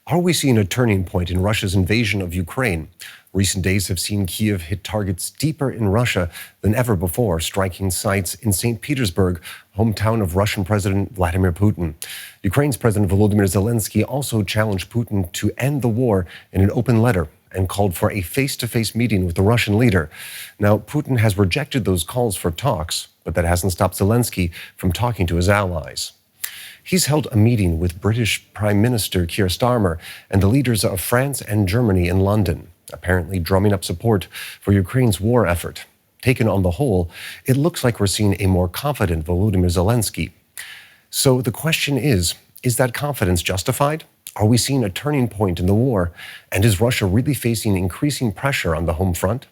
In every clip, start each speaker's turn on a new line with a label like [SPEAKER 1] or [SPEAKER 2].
[SPEAKER 1] Are we seeing a turning point in Russia's invasion of Ukraine? Recent days have seen Kyiv hit targets deeper in Russia than ever before, striking sites in St. Petersburg, hometown of Russian President Vladimir Putin. Ukraine's President Volodymyr Zelenskyy also challenged Putin to end the war in an open letter and called for a face-to-face meeting with the Russian leader. Now, Putin has rejected those calls for talks, but that hasn't stopped Zelenskyy from talking to his allies. He's held a meeting with British Prime Minister Keir Starmer and the leaders of France and Germany in London, apparently drumming up support for Ukraine's war effort. Taken on the whole, it looks like we're seeing a more confident Volodymyr Zelenskyy. So the question is that confidence justified? Are we seeing a turning point in the war? And is Russia really facing increasing pressure on the home front?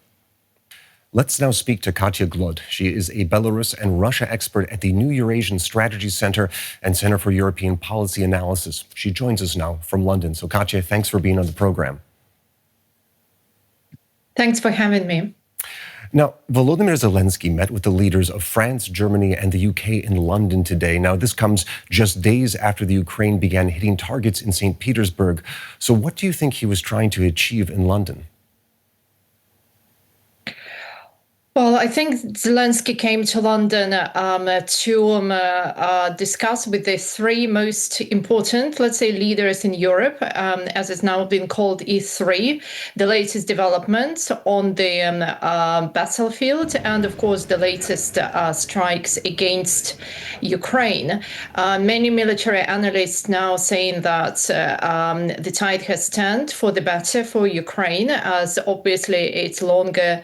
[SPEAKER 1] Let's now speak to Katja Glod. She is a Belarus and Russia expert at the New Eurasian Strategy Center and Center for European Policy Analysis. She joins us now from London. So Katja, thanks for being on the program.
[SPEAKER 2] Thanks for having me.
[SPEAKER 1] Now, Volodymyr Zelenskyy met with the leaders of France, Germany, and the UK in London today. Now, this comes just days after the Ukraine began hitting targets in St. Petersburg. So what do you think he was trying to achieve in London?
[SPEAKER 2] Well, I think Zelenskyy came to London to discuss with the three most important, let's say, leaders in Europe, as it's now been called E3, the latest developments on the battlefield, and of course, the latest strikes against Ukraine. Many military analysts now saying that the tide has turned for the better for Ukraine, as obviously it's longer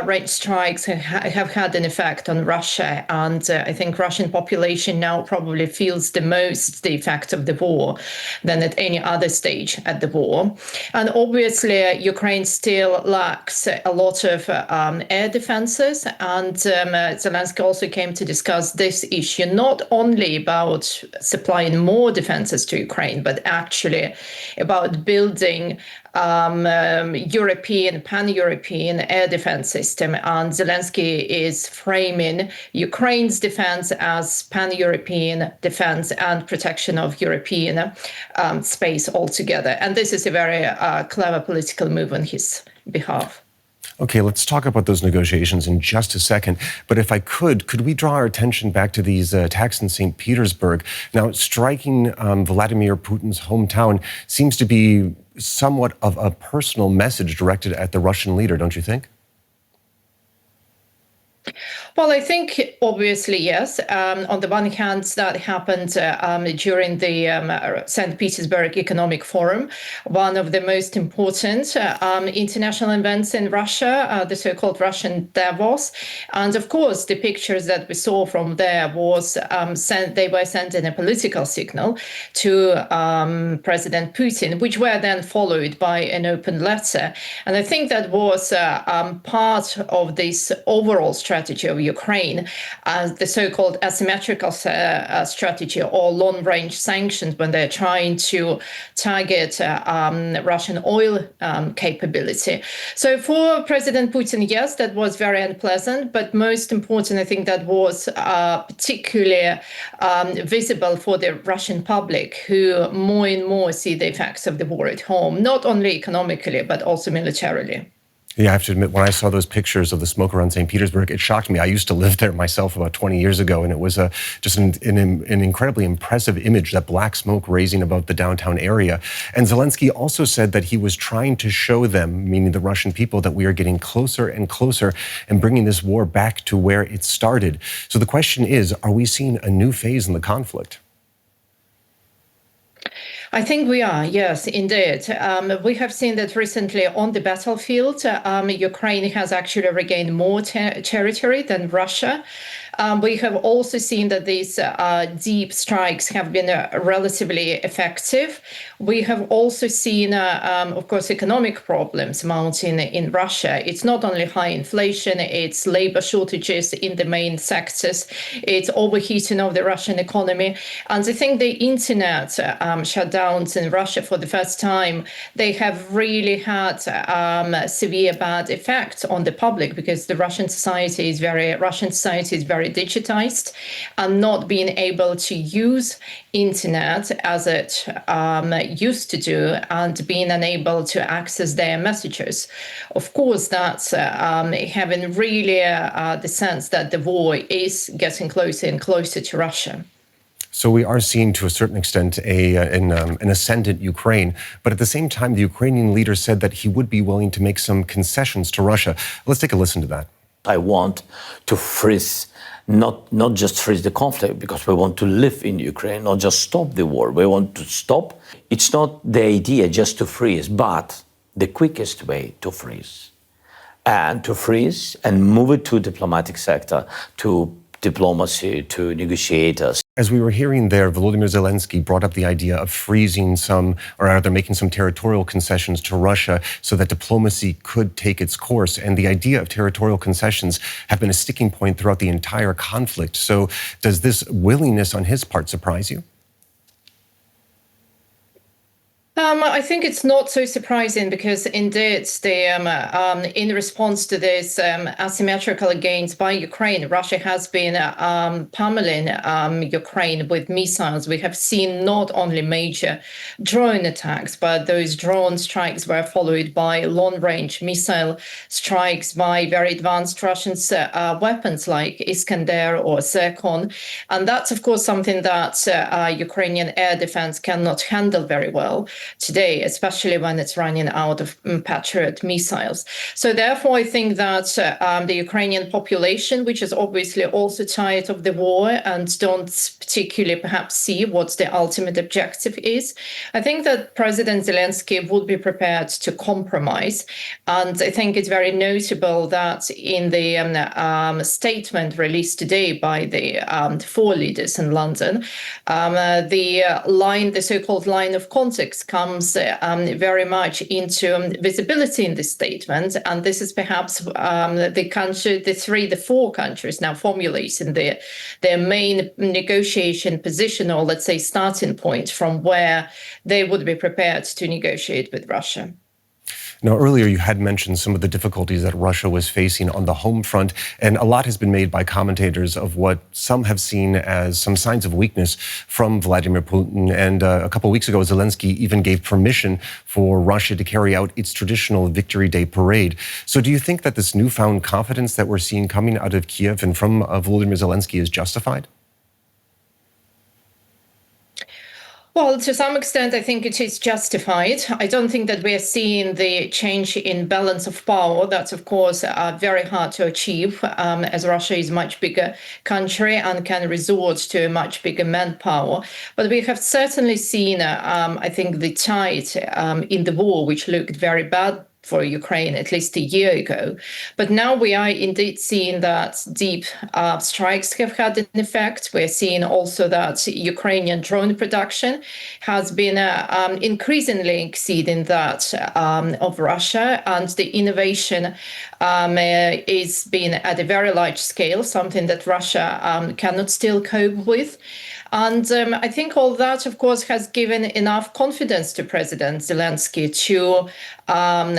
[SPEAKER 2] range strikes have had an effect on Russia. And I think Russian population now probably feels the most the effect of the war than at any other stage at the war. And obviously, Ukraine still lacks a lot of air defenses. And Zelenskyy also came to discuss this issue, not only about supplying more defenses to Ukraine, but actually about building European, pan-European air defense system. And Zelenskyy is framing Ukraine's defense as pan-European defense and protection of European space altogether. And this is a very clever political move on his behalf.
[SPEAKER 1] Okay, let's talk about those negotiations in just a second. But if I could we draw our attention back to these attacks in St. Petersburg? Now, striking Vladimir Putin's hometown seems to be somewhat of a personal message directed at the Russian leader, don't you think?
[SPEAKER 2] Well, I think obviously, yes. On the one hand, that happened during the St. Petersburg Economic Forum, one of the most important international events in Russia, the so-called Russian Davos. And of course, the pictures that we saw from there was they were sending a political signal to President Putin, which were then followed by an open letter. And I think that was part of this overall strategy of Ukraine, the so-called asymmetrical strategy or long-range sanctions when they're trying to target Russian oil capability. So for President Putin, yes, that was very unpleasant, but most important, I think that was particularly visible for the Russian public, who more and more see the effects of the war at home, not only economically, but also militarily.
[SPEAKER 1] Yeah, I have to admit, when I saw those pictures of the smoke around St. Petersburg, it shocked me. I used to live there myself about 20 years ago, and it was just an incredibly impressive image, that black smoke raising above the downtown area. And Zelenskyy also said that he was trying to show them, meaning the Russian people, that we are getting closer and closer and bringing this war back to where it started. So the question is, are we seeing a new phase in the conflict?
[SPEAKER 2] I think we are, yes, indeed. We have seen that recently on the battlefield, Ukraine has actually regained more territory than Russia. We have also seen that these deep strikes have been relatively effective. We have also seen, of course, economic problems mounting in Russia. It's not only high inflation, it's labor shortages in the main sectors, it's overheating of the Russian economy. And I think the internet shutdowns in Russia for the first time, they have really had severe bad effects on the public, because the Russian society is very very digitized and not being able to use internet as it used to do, and being unable to access their messages. Of course, that's having really the sense that the war is getting closer and closer to Russia.
[SPEAKER 1] So we are seeing, to a certain extent, an ascendant Ukraine. But at the same time, the Ukrainian leader said that he would be willing to make some concessions to Russia. Let's take a listen to that.
[SPEAKER 3] I want to freeze, not just freeze the conflict, because we want to live in Ukraine, not just stop the war. We want to stop. It's not the idea just to freeze, but the quickest way to freeze. And to freeze and move it to diplomatic sector, to diplomacy, to negotiators.
[SPEAKER 1] As we were hearing there, Volodymyr Zelenskyy brought up the idea of freezing some, or rather making some territorial concessions to Russia so that diplomacy could take its course. And the idea of territorial concessions have been a sticking point throughout the entire conflict. So does this willingness on his part surprise you?
[SPEAKER 2] I think it's not so surprising, because indeed, in response to this asymmetrical gains by Ukraine, Russia has been pummeling Ukraine with missiles. We have seen not only major drone attacks, but those drone strikes were followed by long-range missile strikes by very advanced Russian weapons like Iskander or Zircon. And that's, of course, something that Ukrainian air defense cannot handle very well today, especially when it's running out of Patriot missiles. So therefore, I think that the Ukrainian population, which is obviously also tired of the war and don't particularly perhaps see what the ultimate objective is, I think that President Zelensky would be prepared to compromise. And I think it's very notable that in the statement released today by the four leaders in London, the so-called line of context comes very much into visibility in this statement. And this is perhaps the four countries now formulating their main negotiation position, or let's say starting point from where they would be prepared to negotiate with Russia.
[SPEAKER 1] Now, earlier you had mentioned some of the difficulties that Russia was facing on the home front, and a lot has been made by commentators of what some have seen as some signs of weakness from Vladimir Putin. And a couple of weeks ago, Zelensky even gave permission for Russia to carry out its traditional Victory Day parade. So do you think that this newfound confidence that we're seeing coming out of Kiev and from Volodymyr Zelensky is justified?
[SPEAKER 2] Well, to some extent, I think it is justified. I don't think that we are seeing the change in balance of power. That's, of course, very hard to achieve, as Russia is a much bigger country and can resort to a much bigger manpower. But we have certainly seen, I think, the tide in the war, which looked very bad for Ukraine at least a year ago. But now we are indeed seeing that deep strikes have had an effect. We're seeing also that Ukrainian drone production has been increasingly exceeding that of Russia. And the innovation is being at a very large scale, something that Russia cannot still cope with. And I think all that, of course, has given enough confidence to President Zelensky to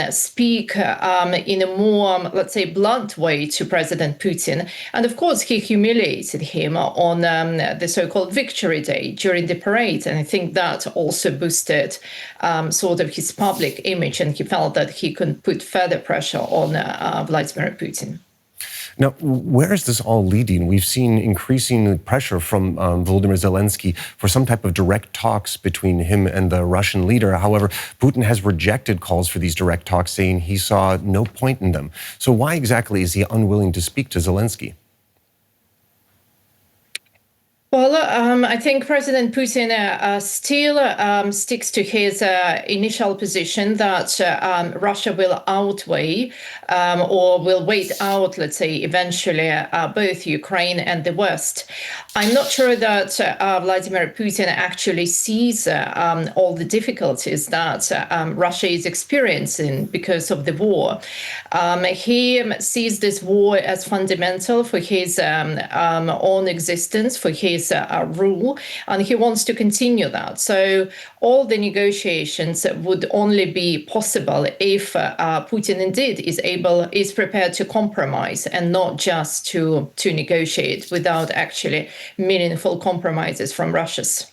[SPEAKER 2] speak in a more, let's say, blunt way to President Putin. And of course, he humiliated him on the so-called Victory Day during the parade. And I think that also boosted sort of his public image. And he felt that he could put further pressure on Vladimir Putin.
[SPEAKER 1] Now, where is this all leading? We've seen increasing pressure from Volodymyr Zelensky for some type of direct talks between him and the Russian leader. However, Putin has rejected calls for these direct talks, saying he saw no point in them. So why exactly is he unwilling to speak to Zelensky?
[SPEAKER 2] Well, I think President Putin still sticks to his initial position that Russia will outweigh or will wait out, let's say, eventually both Ukraine and the West. I'm not sure that Vladimir Putin actually sees all the difficulties that Russia is experiencing because of the war. He sees this war as fundamental for his own existence, for his his rule, and he wants to continue that. So all the negotiations would only be possible if Putin indeed is prepared to compromise and not just to negotiate without actually meaningful compromises from Russia's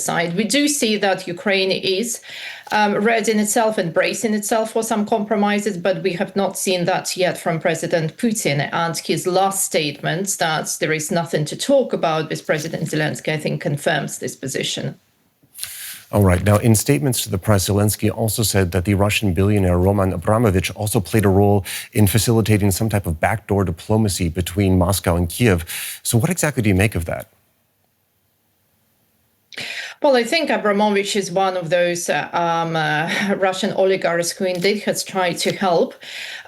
[SPEAKER 2] side. We do see that Ukraine is ready in itself and bracing itself for some compromises, but we have not seen that yet from President Putin. And his last statement that there is nothing to talk about with President Zelensky, I think, confirms this position.
[SPEAKER 1] All right. Now, in statements to the press, Zelensky also said that the Russian billionaire Roman Abramovich also played a role in facilitating some type of backdoor diplomacy between Moscow and Kiev. So what exactly do you make of that?
[SPEAKER 2] Well, I think Abramovich is one of those Russian oligarchs who indeed has tried to help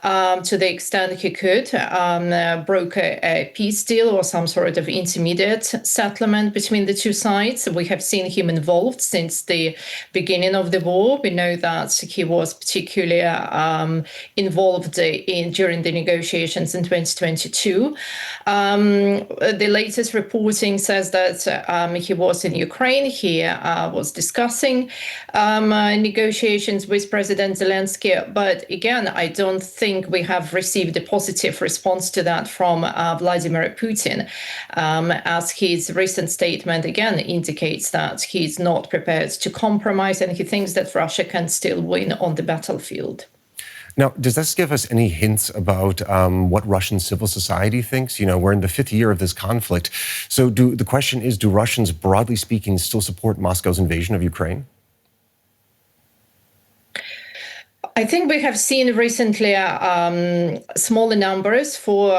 [SPEAKER 2] to the extent he could, broke a peace deal or some sort of intermediate settlement between the two sides. We have seen him involved since the beginning of the war. We know that he was particularly involved during the negotiations in 2022. The latest reporting says that he was in Ukraine. He was discussing negotiations with President Zelensky. But again, I don't think we have received a positive response to that from Vladimir Putin, as his recent statement again indicates that he's not prepared to compromise and he thinks that Russia can still win on the battlefield.
[SPEAKER 1] Now, does this give us any hints about what Russian civil society thinks? You know, we're in the 5th year of this conflict. So the question is, do Russians, broadly speaking, still support Moscow's invasion of Ukraine?
[SPEAKER 2] I think we have seen recently smaller numbers for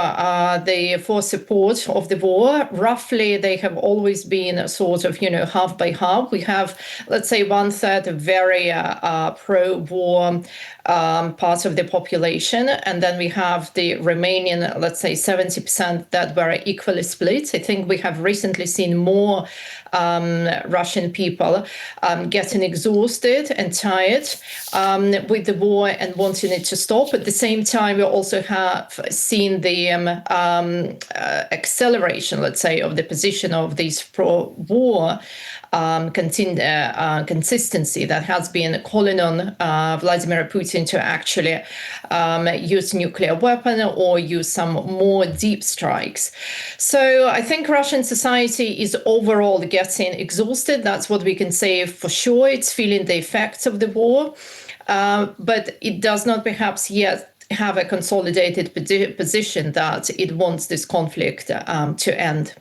[SPEAKER 2] support of the war. Roughly, they have always been sort of, half by half. We have, let's say, 1/3 of very pro-war parts of the population, and then we have the remaining, let's say, 70% that were equally split. I think we have recently seen more Russian people getting exhausted and tired with the war and wanting it to stop. At the same time, we also have seen the acceleration, let's say, of the position of these pro-war consistency that has been calling on Vladimir Putin to actually use nuclear weapon or use some more deep strikes. So I think Russian society is overall getting exhausted. That's what we can say for sure. It's feeling the effects of the war, but it does not perhaps yet have a consolidated position that it wants this conflict to end.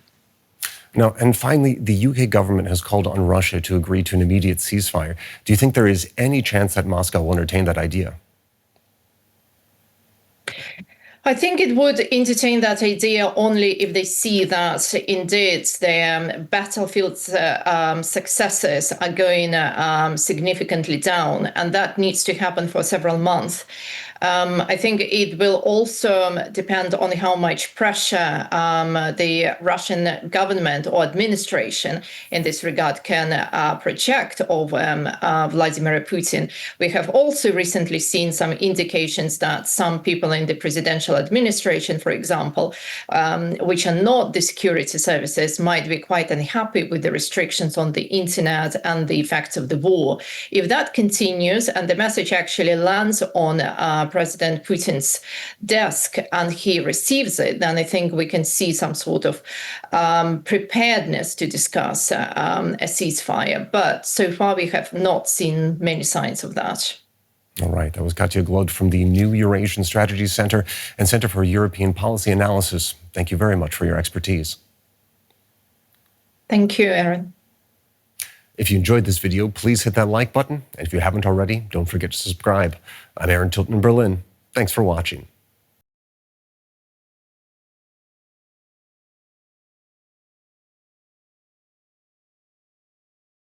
[SPEAKER 1] Now, and finally, the UK government has called on Russia to agree to an immediate ceasefire. Do you think there is any chance that Moscow will entertain that idea?
[SPEAKER 2] I think it would entertain that idea only if they see that indeed the battlefield successes are going significantly down, and that needs to happen for several months. I think it will also depend on how much pressure the Russian government or administration in this regard can project over Vladimir Putin. We have also recently seen some indications that some people in the presidential administration, for example, which are not the security services, might be quite unhappy with the restrictions on the internet and the effects of the war. If that continues and the message actually lands on President Putin's desk and he receives it, then I think we can see some sort of preparedness to discuss a ceasefire. But so far, we have not seen many signs of that.
[SPEAKER 1] All right. That was Katja Glod from the New Eurasian Strategies Center and Center for European Policy Analysis. Thank you very much for your expertise.
[SPEAKER 2] Thank you, Aaron.
[SPEAKER 1] If you enjoyed this video, please hit that like button. And if you haven't already, don't forget to subscribe. I'm Aaron Tilton in Berlin. Thanks for watching.